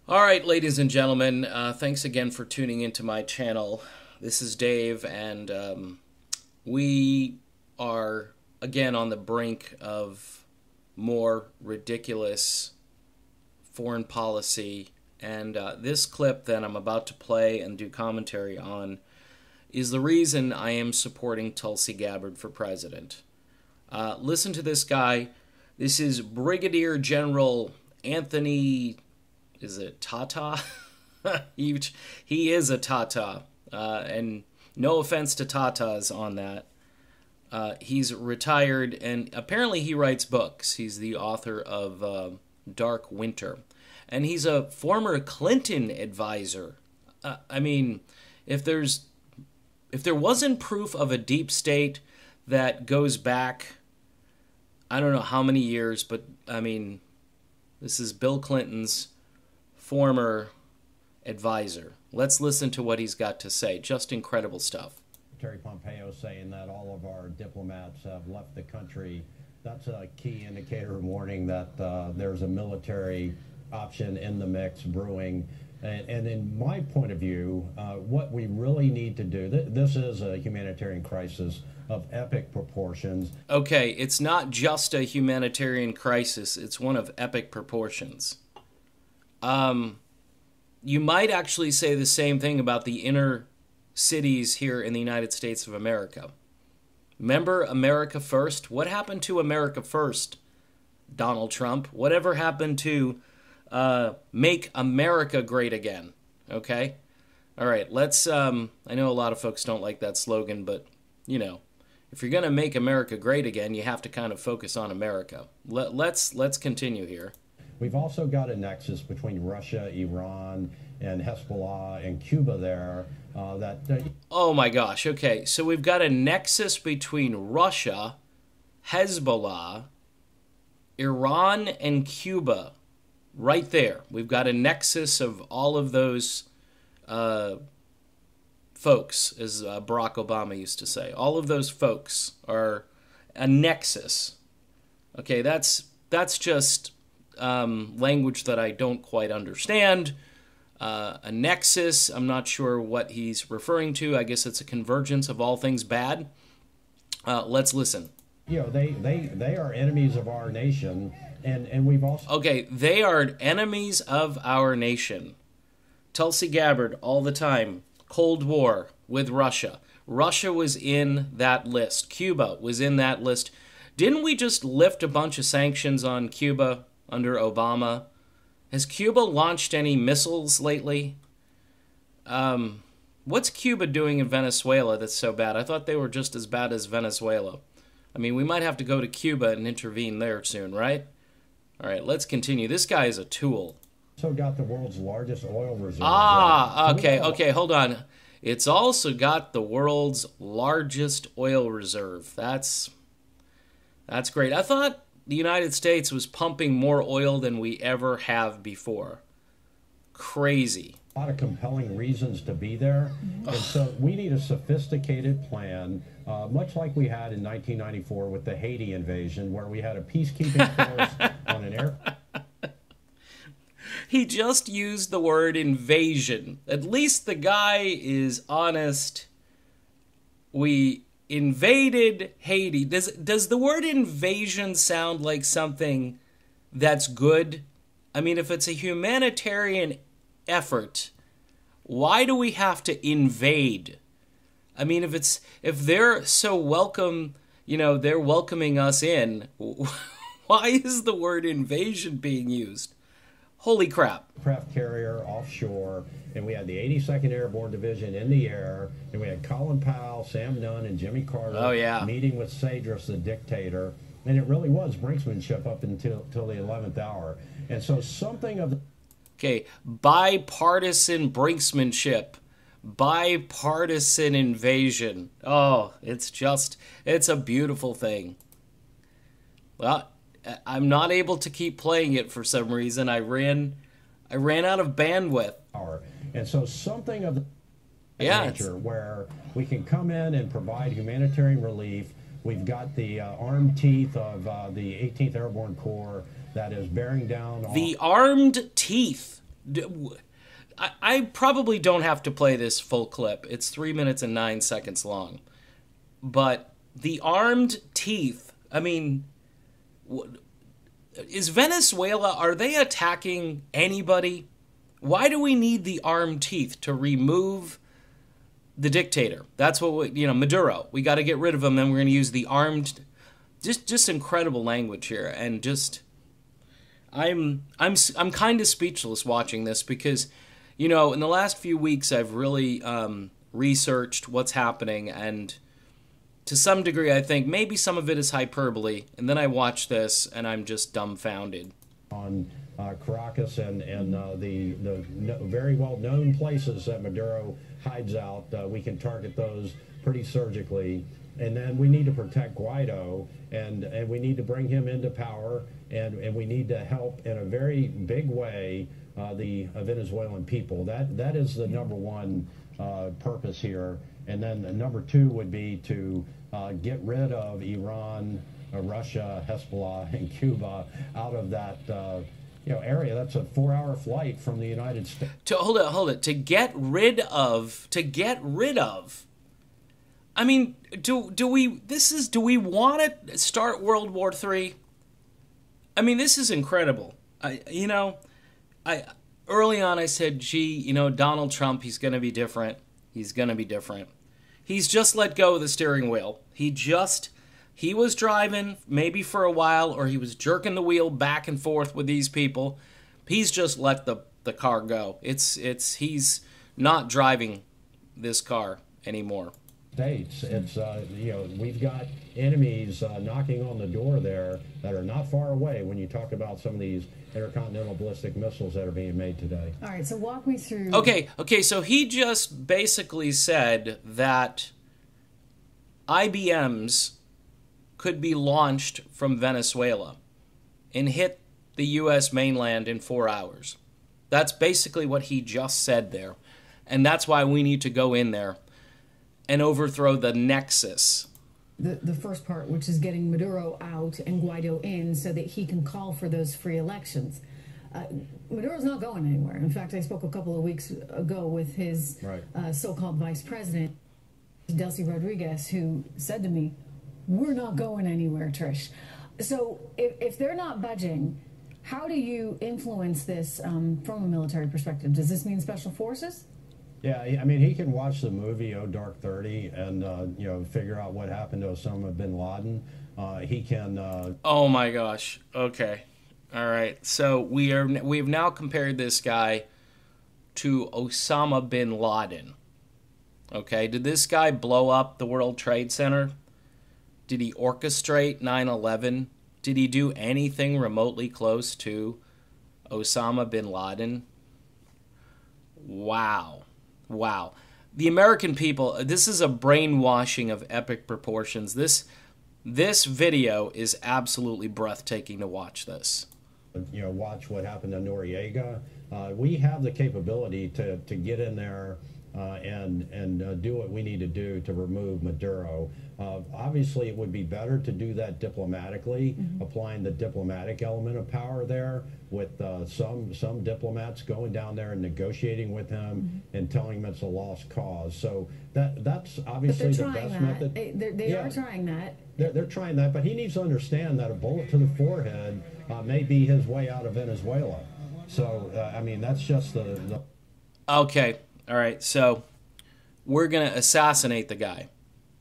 All right, ladies and gentlemen, thanks again for tuning into my channel. This is Dave, and we are again on the brink of more ridiculous foreign policy. And this clip that I'm about to play and do commentary on is the reason I am supporting Tulsi Gabbard for president. Listen to this guy. This is Brigadier General Anthony... Is it Tata? he is a Tata, and no offense to Tatas on that. He's retired, and apparently he writes books. He's the author of Dark Winter, and he's a former Clinton advisor. I mean, if there wasn't proof of a deep state that goes back, I don't know how many years, but I mean, this is Bill Clinton's former advisor. Let's listen to what he's got to say. Just incredible stuff. Secretary Pompeo saying that all of our diplomats have left the country. That's a key indicator of warning that there's a military option in the mix brewing. And in my point of view, what we really need to do, this is a humanitarian crisis of epic proportions. Okay, it's not just a humanitarian crisis, it's one of epic proportions. You might actually say the same thing about the inner cities here in the United States of America. Remember America First? What happened to America First, Donald Trump? Whatever happened to make America great again? Okay? All right, let's, I know a lot of folks don't like that slogan, but, you know, if you're going to make America great again, you have to kind of focus on America. Let's continue here. We've also got a nexus between Russia, Iran, and Hezbollah and Cuba there. Oh my gosh, okay. So we've got a nexus between Russia, Hezbollah, Iran, and Cuba. Right there. We've got a nexus of all of those folks, as Barack Obama used to say. All of those folks are a nexus. Okay, that's just... language that I don't quite understand. A nexus, I'm not sure what he's referring to. I guess it's a convergence of all things bad. Let's listen. You know, they are enemies of our nation, and we've also... Okay, they are enemies of our nation. Tulsi Gabbard, all the time. Cold War with Russia. Russia was in that list. Cuba was in that list. Didn't we just lift a bunch of sanctions on Cuba under Obama? Has Cuba launched any missiles lately? What's Cuba doing in Venezuela that's so bad? I thought they were just as bad as Venezuela. I mean, we might have to go to Cuba and intervene there soon, right? All right, let's continue. This guy is a tool. Also got the world's largest oil reserve. Okay, hold on. It's also got the world's largest oil reserve. That's great. I thought the United States was pumping more oil than we ever have before. Crazy. A lot of compelling reasons to be there. And so we need a sophisticated plan, much like we had in 1994 with the Haiti invasion, where we had a peacekeeping force on an air. He just used the word invasion. At least the guy is honest. We invaded Haiti. Does the word invasion sound like something that's good? I mean, if it's a humanitarian effort, why do we have to invade? I mean, if they're so welcome, you know, they're welcoming us in, why is the word invasion being used? Holy crap. Craft carrier offshore, and we had the 82nd Airborne Division in the air, and we had Colin Powell, Sam Nunn, and Jimmy Carter meeting with Cedras, the dictator, and it really was brinksmanship up until the 11th hour. And so something of... Okay, bipartisan brinksmanship, bipartisan invasion. Oh, it's a beautiful thing. Well, I'm not able to keep playing it for some reason. I ran out of bandwidth. And so something of the nature where we can come in and provide humanitarian relief. We've got the armed teeth of the 18th Airborne Corps that is bearing down... The armed teeth. I probably don't have to play this full clip. It's 3 minutes and 9 seconds long. But the armed teeth, I mean, is Venezuela, are they attacking anybody? Why do we need the armed teeth to remove the dictator? That's what Maduro. We got to get rid of him, and we're going to use the armed. Just incredible language here, and just I'm kind of speechless watching this because, in the last few weeks I've really researched what's happening, and to some degree I think maybe some of it is hyperbole, and then I watch this and I'm just dumbfounded. On Caracas and the very well-known places that Maduro hides out, we can target those pretty surgically. And then we need to protect Guaido, and we need to bring him into power, and we need to help in a very big way the Venezuelan people. That is the number one purpose here. And then the number two would be to get rid of Iran, Russia, Hezbollah, and Cuba out of that area. That's a 4-hour flight from the United States. Hold it. To get rid of. I mean, do we want to start World War III? I mean, this is incredible. Early on I said, gee, Donald Trump, he's going to be different. He's going to be different. He's just let go of the steering wheel. He was driving maybe for a while, or he was jerking the wheel back and forth with these people. He's just let the car go. He's not driving this car anymore. States. It's we've got enemies knocking on the door there that are not far away when you talk about some of these intercontinental ballistic missiles that are being made today. All right, so walk me through. Okay, so he just basically said that IBMs could be launched from Venezuela and hit the U.S. mainland in 4 hours. That's basically what he just said there. And that's why we need to go in there and overthrow the nexus. The first part, which is getting Maduro out and Guaido in so that he can call for those free elections. Maduro's not going anywhere. In fact, I spoke a couple of weeks ago with his so-called vice president, Delcy Rodriguez, who said to me, we're not going anywhere, Trish. So if they're not budging, how do you influence this from a military perspective? Does this mean special forces? Yeah, I mean, he can watch the movie Oh Dark 30 and, figure out what happened to Osama bin Laden. He can... Oh, my gosh. Okay. All right. So we've now compared this guy to Osama bin Laden. Okay. Did this guy blow up the World Trade Center? Did he orchestrate 9/11? Did he do anything remotely close to Osama bin Laden? Wow. The American people, this is a brainwashing of epic proportions. This video is absolutely breathtaking to watch this. Watch what happened to Noriega. We have the capability to get in there and do what we need to do to remove Maduro. Obviously, it would be better to do that diplomatically, applying the diplomatic element of power there, with some diplomats going down there and negotiating with him and telling him it's a lost cause. So that's obviously the best method. They are trying that. They're trying that, but he needs to understand that a bullet to the forehead may be his way out of Venezuela. So, I mean, that's just the... Okay. All right, so we're going to assassinate the guy.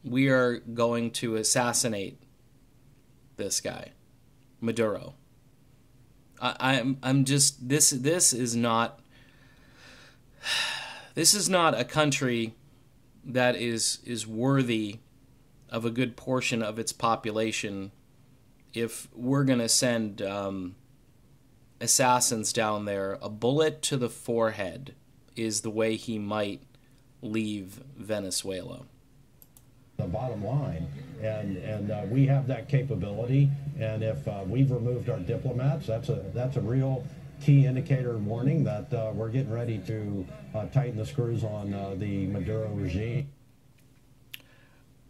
We are going to assassinate this guy, Maduro. I'm just this is not a country that is worthy of a good portion of its population if we're going to send assassins down there. A bullet to the forehead is the way he might leave Venezuela. The bottom line, and we have that capability, and if we've removed our diplomats, that's a real key indicator warning that we're getting ready to tighten the screws on the Maduro regime.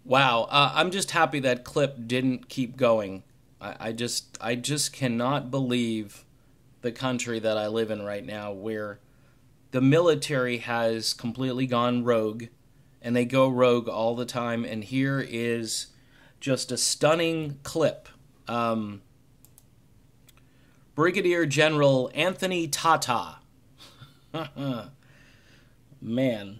Wow, I'm just happy that clip didn't keep going. I just cannot believe the country that I live in right now, where the military has completely gone rogue, and they go rogue all the time. And here is just a stunning clip. Brigadier General Anthony Tata. Man,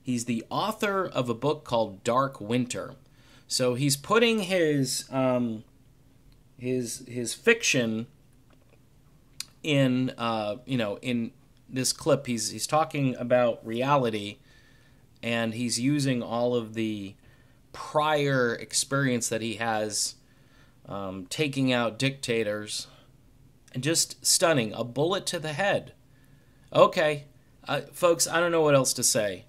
he's the author of a book called Dark Winter. So he's putting his fiction in, in this clip. He's talking about reality, and he's using all of the prior experience that he has taking out dictators, and just stunning. A bullet to the head. Okay, folks, I don't know what else to say.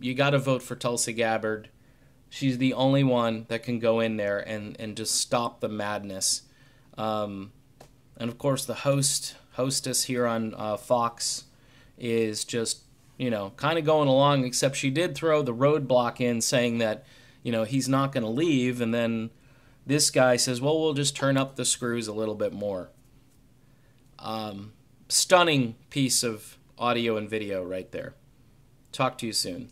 You got to vote for Tulsi Gabbard. She's the only one that can go in there and just stop the madness. And of course, the hostess here on Fox is just, kind of going along, except she did throw the roadblock in saying that, he's not going to leave. And then this guy says, well, we'll just turn up the screws a little bit more. Stunning piece of audio and video right there. Talk to you soon.